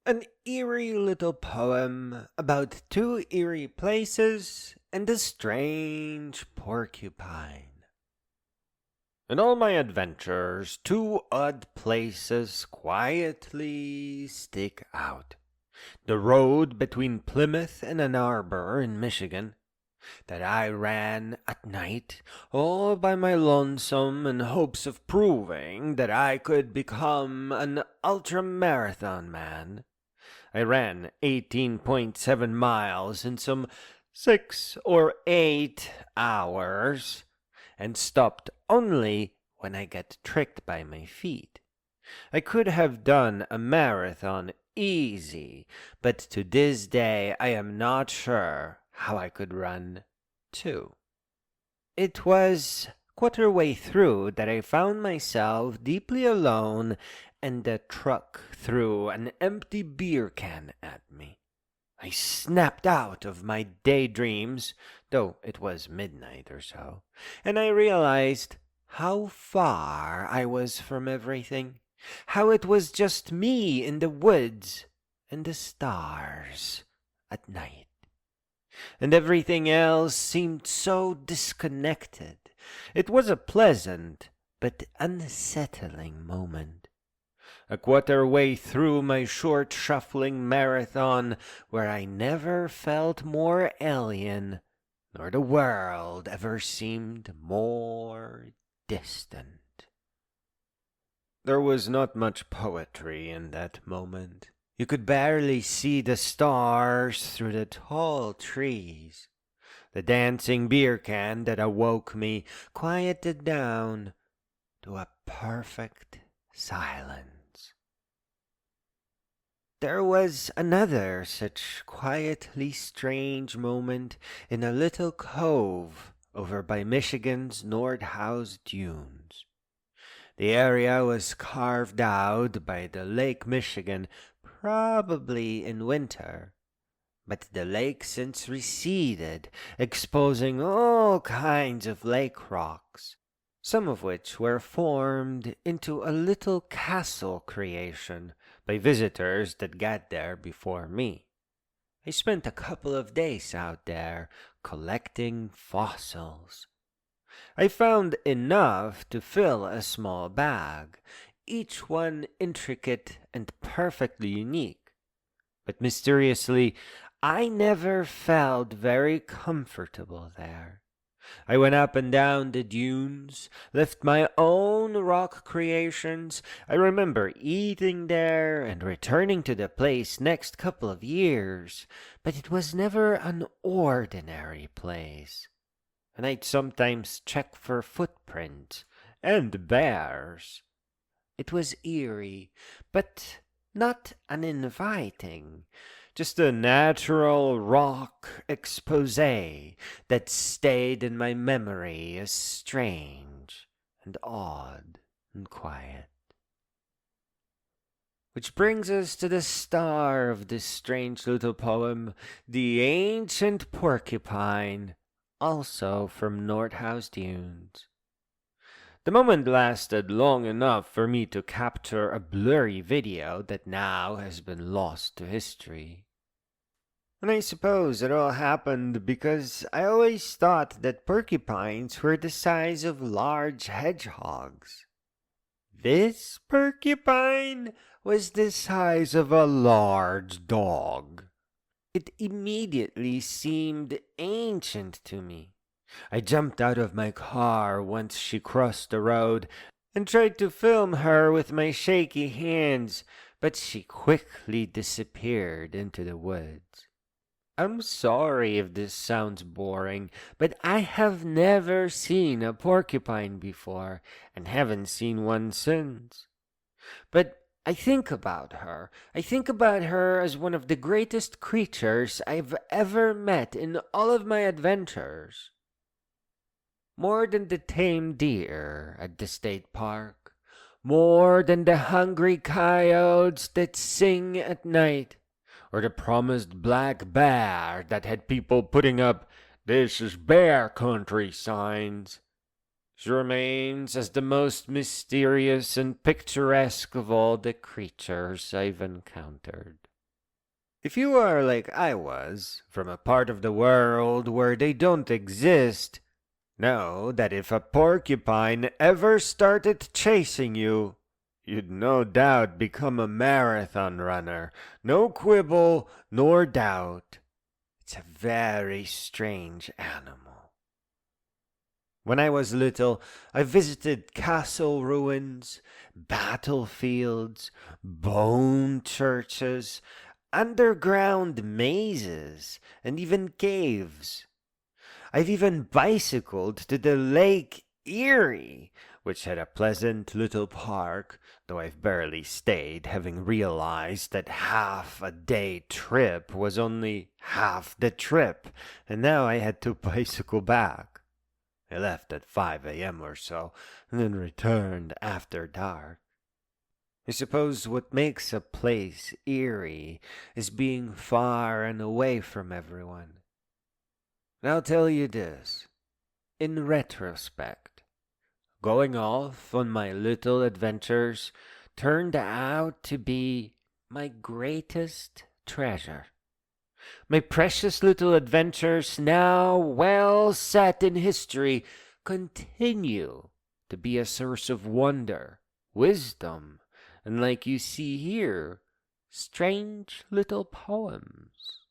An eerie little poem about two eerie places and a strange porcupine. In all my adventures, two odd places quietly stick out. The road between Plymouth and Ann Arbor in Michigan, that I ran at night, all by my lonesome in hopes of proving that I could become an ultra-marathon man. I ran 18.7 miles in some 6 or 8 hours and stopped only when I got tricked by my feet. I could have done a marathon easy, but to this day I am not sure how I could run two. It was quarter way through that I found myself deeply alone, and the truck threw an empty beer can at me. I snapped out of my daydreams, though it was midnight or so, and I realized how far I was from everything, how it was just me in the woods and the stars at night. And everything else seemed so disconnected. It was a pleasant but unsettling moment. A quarter way through my short shuffling marathon where I never felt more alien, nor the world ever seemed more distant. There was not much poetry in that moment. You could barely see the stars through the tall trees. The dancing beer can that awoke me quieted down to a perfect silence. There was another such quietly strange moment in a little cove over by Michigan's Nordhaus Dunes. The area was carved out by the Lake Michigan, probably in winter, but the lake since receded, exposing all kinds of lake rocks, some of which were formed into a little castle creation by visitors that got there before me. I spent a couple of days out there collecting fossils. I found enough to fill a small bag, each one intricate and perfectly unique. But mysteriously, I never felt very comfortable there. I went up and down the dunes, left my own rock creations. I remember eating there and returning to the place next couple of years, but it was never an ordinary place. And I'd sometimes check for footprints and bears. It was eerie, but not uninviting. Just a natural rock expose that stayed in my memory as strange and odd and quiet. Which brings us to the star of this strange little poem, the ancient porcupine, also from Nordhaus Dunes. The moment lasted long enough for me to capture a blurry video that now has been lost to history. And I suppose it all happened because I always thought that porcupines were the size of large hedgehogs. This porcupine was the size of a large dog. It immediately seemed ancient to me. I jumped out of my car once she crossed the road and tried to film her with my shaky hands, but she quickly disappeared into the woods. I'm sorry if this sounds boring, but I have never seen a porcupine before and haven't seen one since. But I think about her. I think about her as one of the greatest creatures I've ever met in all of my adventures. More than the tame deer at the state park, more than the hungry coyotes that sing at night, or the promised black bear that had people putting up "This is bear country" signs. She remains as the most mysterious and picturesque of all the creatures I've encountered. If you are like I was, from a part of the world where they don't exist, know that if a porcupine ever started chasing you, you'd no doubt become a marathon runner. No quibble nor doubt. It's a very strange animal. When I was little, I visited castle ruins, battlefields, bone churches, underground mazes, and even caves. I've even bicycled to the Lake Eerie, which had a pleasant little park, though I've barely stayed, having realized that half a day trip was only half the trip, and now I had to bicycle back. I left at 5 a.m. or so, and then returned after dark. I suppose what makes a place eerie is being far and away from everyone. And I'll tell you this, in retrospect, going off on my little adventures turned out to be my greatest treasure. My precious little adventures, now well set in history, continue to be a source of wonder, wisdom, and like you see here, strange little poems.